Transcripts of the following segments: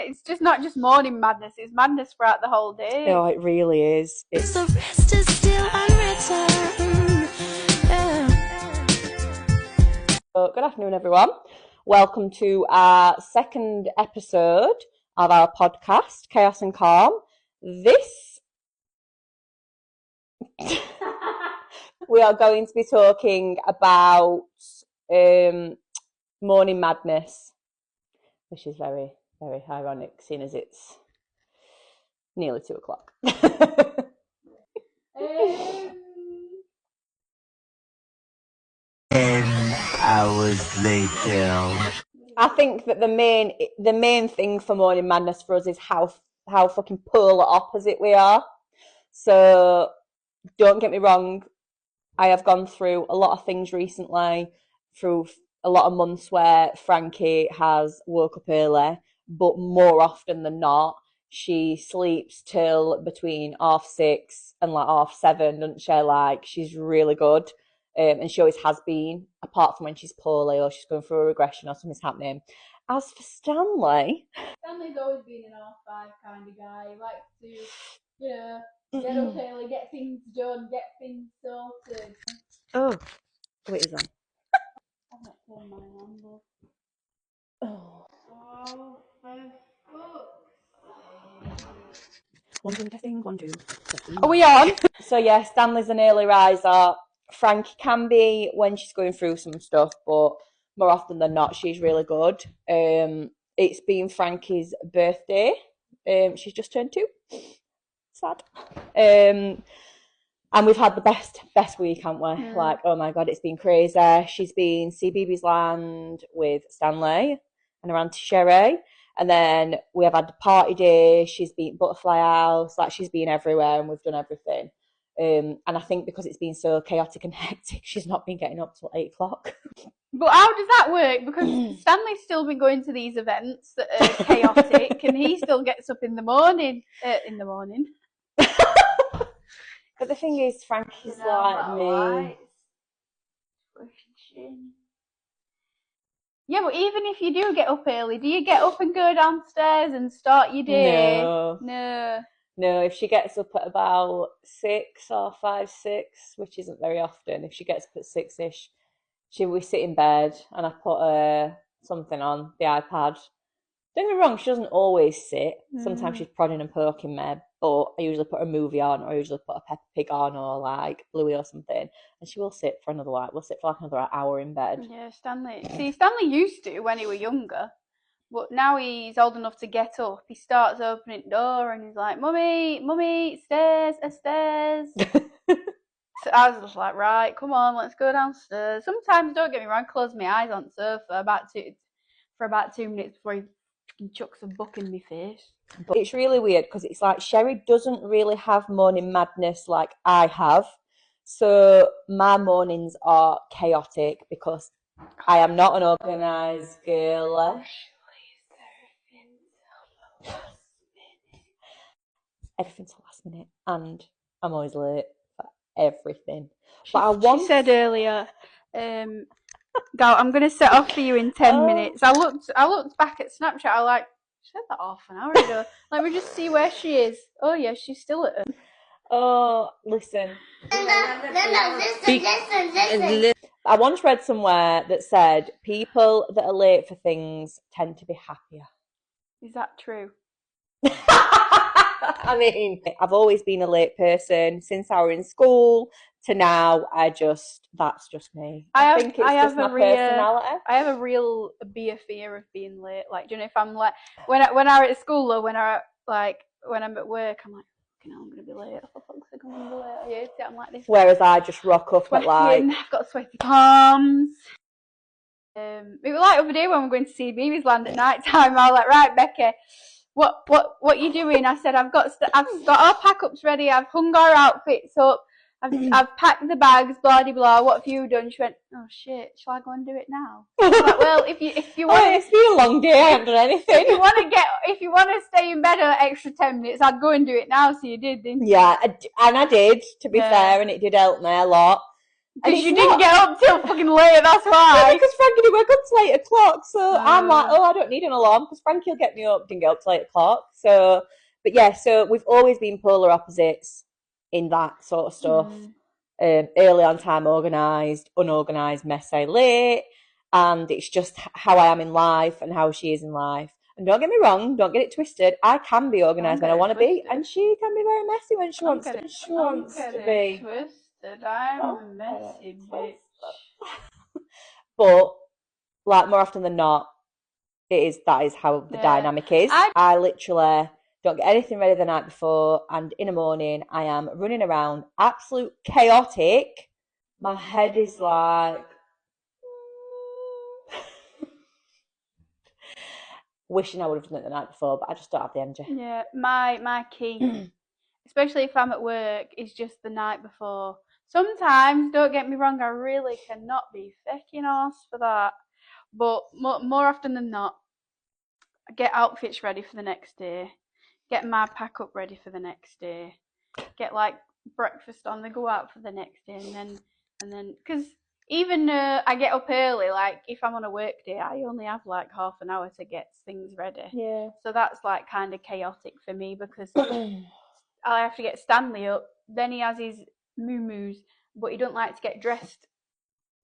It's just not just morning madness, it's madness throughout the whole day. Oh, it really is. The rest is still unwritten. So, good afternoon, everyone. Welcome to our second episode of our podcast, Chaos and Calm. This we are going to be talking about morning madness, which is very, very ironic, seeing as it's nearly 2 o'clock. Hours later. I think that the main thing for morning madness for us is how fucking polar opposite we are. So don't get me wrong, I have gone through a lot of things recently, through a lot of months where Frankie has woke up early, but more often than not, she sleeps till between 6:30 and 7:30, doesn't she? Like, she's really good. And she always has been, apart from when she's poorly or she's going through a regression or something's happening. As for Stanley's always been an 5 kind of guy. He likes to, get up early, get things done, get things sorted. Oh, wait, is that? I've not turned mine on, but... Oh. Oh, for fuck's sake. 1, 2, testing, 1, 2. Testing. Are we on? So yeah, Stanley's an early riser. Frankie can be when she's going through some stuff, but more often than not, she's really good. It's been Frankie's birthday. She's just turned 2. Sad. And we've had the best week, haven't we? Yeah. Like, oh my God, it's been crazy. She's been CBeebies Land with Stanley and her auntie Sherry. And then we have had the party day. She's been Butterfly House. Like, she's been everywhere and we've done everything. And I think because it's been so chaotic and hectic, she's not been getting up till 8 o'clock. But how does that work? Because Stanley's still been going to these events that are chaotic, and he still gets up in the morning. But the thing is, Frankie's like me. Yeah, but even if you do get up early, do you get up and go downstairs and start your day? No, if she gets up at about 6 or 5, 6, which isn't very often, if she gets up at 6-ish, we sit in bed and I put something on the iPad. Don't get me wrong, she doesn't always sit. Sometimes she's prodding and poking me, but I usually put a movie on, or I usually put a Peppa Pig on, or like Bluey or something, and she will sit for another another hour in bed. Yeah, Stanley. See, Stanley used to when he was younger, but now he's old enough to get up. He starts opening the door and he's like, "Mummy, stairs, stairs." So I was just like, right, come on, let's go downstairs. Sometimes, don't get me wrong, I close my eyes on the sofa for about 2 minutes before he chucks a book in my face. But it's really weird because it's like Sherry doesn't really have morning madness like I have. So my mornings are chaotic because I am not an organised girl. Everything's last minute, and I'm always late for everything. But she said earlier, Gal, I'm going to set off for you in 10 minutes. I looked back at Snapchat. I like, she said that half an hour ago. Let me just see where she is. Oh yeah, she's still at home. Oh, listen. Listen. I once read somewhere that said people that are late for things tend to be happier. Is that true? I mean, I've always been a late person since I was in school to now. That's just me. I think it's just my personality. I have a real fear of being late. Like, do you know, if I'm like, when I'm at school or when I'm at work, I'm like, I'm going to be late. For fuck's sake, I'm going to be late. I hate it. I'm like this. Whereas I just rock up at like... I've got sweaty palms. It was like the other day when we were going to see CBeebies Land at night time. I was like, right, Becky, what you doing? I said, I've got our pack-ups ready. I've hung our outfits up. I've packed the bags, blah, blah, blah. What have you done? She went, oh, shit, shall I go and do it now? I was like, well, if you want... it's been a long day, I haven't done anything. If you want to stay in bed an extra 10 minutes, I'd go and do it now, so you did, didn't you? Yeah, and I did, to be fair, and it did help me a lot. Because you didn't get up till fucking late, that's why. Because Frankie didn't wake up till 8 o'clock, so I'm like, I don't need an alarm because Frankie will get me up. Didn't get up till 8 o'clock. So, but yeah, so we've always been polar opposites in that sort of stuff. Early on time, organised, unorganised, messy, late, and it's just how I am in life and how she is in life. And don't get me wrong, don't get it twisted. I can be organised when I want to be, and she can be very messy when she wants to be. Twisted. I'm a messy bitch. But like more often than not, that is how the dynamic is. I literally don't get anything ready the night before, and in the morning I am running around, absolute chaotic. My head is like wishing I would have done it the night before, but I just don't have the energy. Yeah, my key, especially if I'm at work, is just the night before. Sometimes, don't get me wrong, I really cannot be fecking arse for that. But more often than not, I get outfits ready for the next day, get my pack up ready for the next day, get like breakfast on, then go out for the next day, and then because even I get up early, like if I'm on a work day, I only have like half an hour to get things ready. Yeah. So that's like kind of chaotic for me because I have to get Stanley up, then he has his moo-moos, but he don't like to get dressed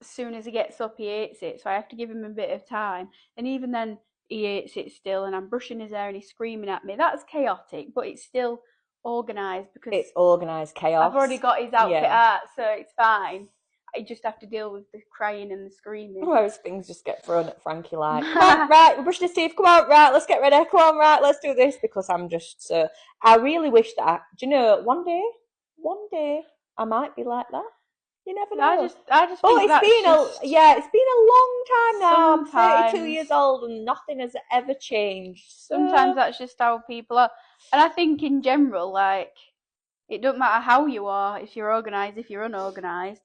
as soon as he gets up, he hates it, so I have to give him a bit of time, and even then he hates it still, and I'm brushing his hair and he's screaming at me. That's chaotic, but it's still organised because it's organised chaos. I've already got his outfit out, so it's fine. I just have to deal with the crying and the screaming. Whereas things just get thrown at Frankie like, come on, right, we're brushing his teeth, come on, right, let's get ready, come on, right, let's do this, because I'm just, I really wish that, do you know, one day, I might be like that. You never know. I just think it's been a long time now. I'm 32 years old and nothing has ever changed. So. Sometimes that's just how people are. And I think in general, like, it don't matter how you are, if you're organised, if you're unorganised,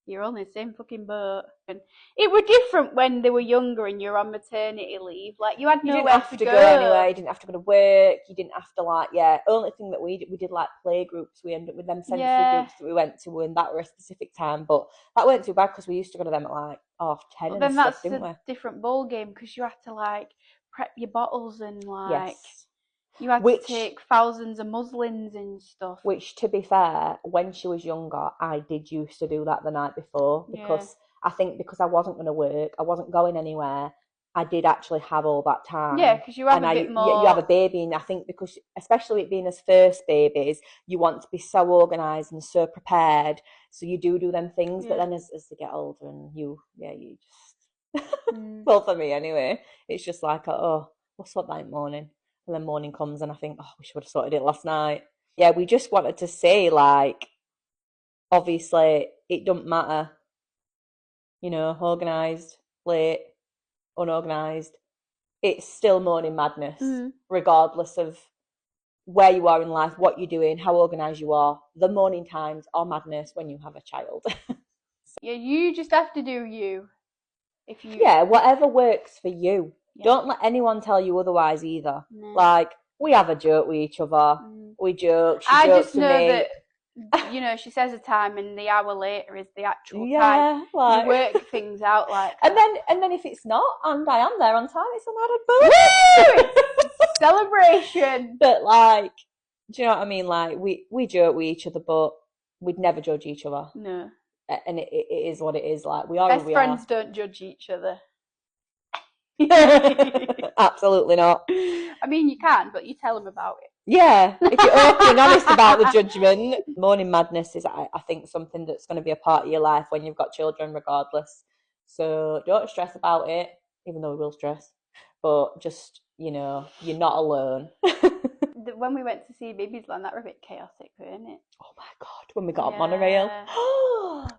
you're on the same fucking boat. And it were different when they were younger and you're on maternity leave. Like, you had nowhere to go anywhere. You didn't have to go to work. You didn't have to, only thing that we did like play groups. We ended up with them sensory groups that we went to, and that were a specific time. But that weren't too bad because we used to go to them at like 10:30 But and then stuff, that's didn't we? a different ball game because you had to like prep your bottles and like Yes. you had to take thousands of muslins and stuff. Which, to be fair, when she was younger, I did used to do that the night before because I think because I wasn't going to work, I wasn't going anywhere. I did actually have all that time. Yeah, because you have a bit more. You have a baby, and I think because, especially it being as first babies, you want to be so organised and so prepared. So you do them things, but then as they get older, and you just. Well, for me anyway, it's just like, we'll sort that in morning. And then morning comes and I think, we should have sorted it last night. Yeah, we just wanted to say, like, obviously, it doesn't matter, organised, late, unorganised. It's still morning madness, regardless of where you are in life, what you're doing, how organised you are. The morning times are madness when you have a child. Yeah, you just have to do you. Whatever works for you. Yeah. Don't let anyone tell you otherwise either. No. Like, we have a joke with each other. We joke. I just know that, she says a time and the hour later is the actual time. Like... You work things out like that. And then if it's not, and I am there on time, it's an added bonus. Celebration. But like, do you know what I mean? Like, we joke with each other, but we'd never judge each other. No. And it is what it is. Like, we are. Best friends don't judge each other. Absolutely not. I mean, you can, but you tell them about it. Yeah, if you're open and honest about the judgment. Morning madness is, I think, something that's going to be a part of your life when you've got children, regardless. So don't stress about it, even though we will stress. But just, you're not alone. When we went to see Baby's Land, that was a bit chaotic, weren't it? Oh my God, when we got on monorail.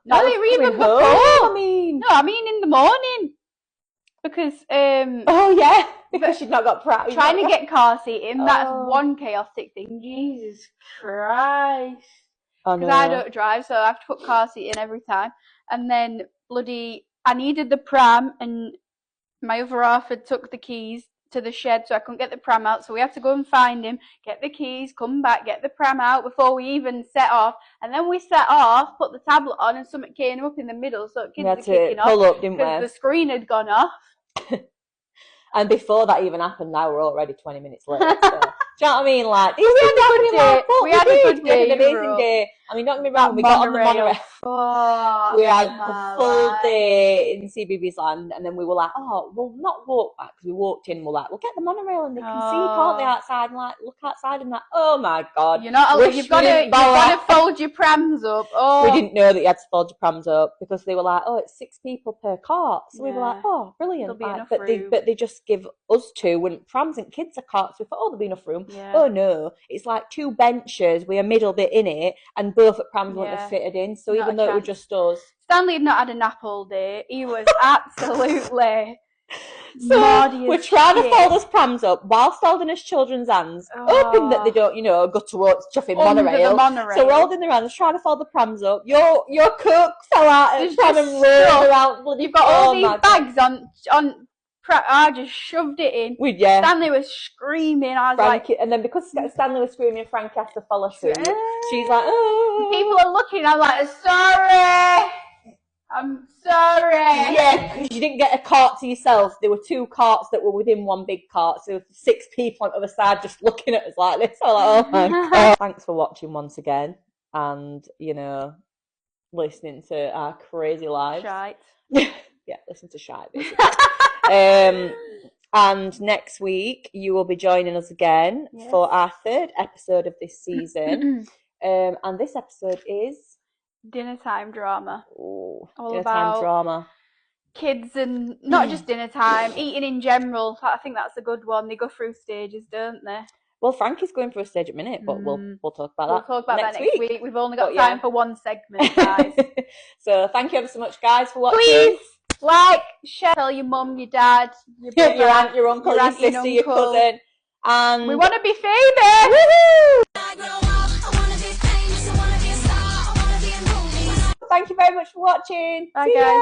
No, even before. No, I mean in the morning. Because because she'd not got trying to get car seating, that's one chaotic thing. Jesus Christ. Because I don't drive, so I have to put car seating every time. And then I needed the pram, and my other half had took the keys to the shed, so I couldn't get the pram out. So we had to go and find him, get the keys, come back, get the pram out before we even set off. And then we set off, put the tablet on, and something came up in the middle, so kids We were had to kicking off pull up, didn't because we? the screen had gone off. And before that even happened, now we're already 20 minutes late. So. Do you know what I mean? Like, We had a good day. We had an amazing day. I mean, don't get me wrong, we got on the monorail. Oh, We had a full day in CBBS land, and then we were like, oh, we'll not walk back, because we walked in, we're like, we'll get the monorail, and they can see, can't they, outside, and like, look outside, and like, oh my God. You've got to fold your prams up. Oh. We didn't know that you had to fold your prams up, because they were like, oh, it's 6 people per cart. So we were like, oh, brilliant. Like, but they just give us 2, and prams and kids are carts. We thought, oh, there'll be enough room. Yeah. Oh no, it's like 2 benches with a middle bit in it, and both at prams wouldn't have fitted in. So even though it was just us, Stanley had not had a nap all day. He was absolutely so we're trying to fold his prams up whilst holding his children's hands, hoping that they don't, go towards chuffing monorail. So we're holding their hands, trying to fold the prams up. Your coke fell out and pram and rolled around. You've got all these bags on. I just shoved it in. Stanley was screaming. I was Frankie, like, and then because Stanley was screaming, Frankie has to follow suit. She's like, oh. People are looking. I'm like, sorry. I'm sorry. Yeah, because you didn't get a cart to yourself. There were 2 carts that were within one big cart. So 6 people on the other side just looking at us like this. I'm like, oh my God. Thanks for watching once again. And, listening to our crazy lives. Shite. Yeah, listen to shite, basically. And next week, you will be joining us again for our 3rd episode of this season. And this episode is... dinner time drama. Ooh, all dinner about time drama. Kids, and not just dinner time, eating in general. I think that's a good one. They go through stages, don't they? Well, Frankie's going through a stage at minute, but we'll talk about that. We'll talk about that next week. We've only got time for one segment, guys. So thank you ever so much, guys, for watching. Please like, share, tell your mum, your dad, your brother, your aunt, your uncle, your sister, your cousin, and we want to be famous. Woohoo! Thank you very much for watching. Bye, guys.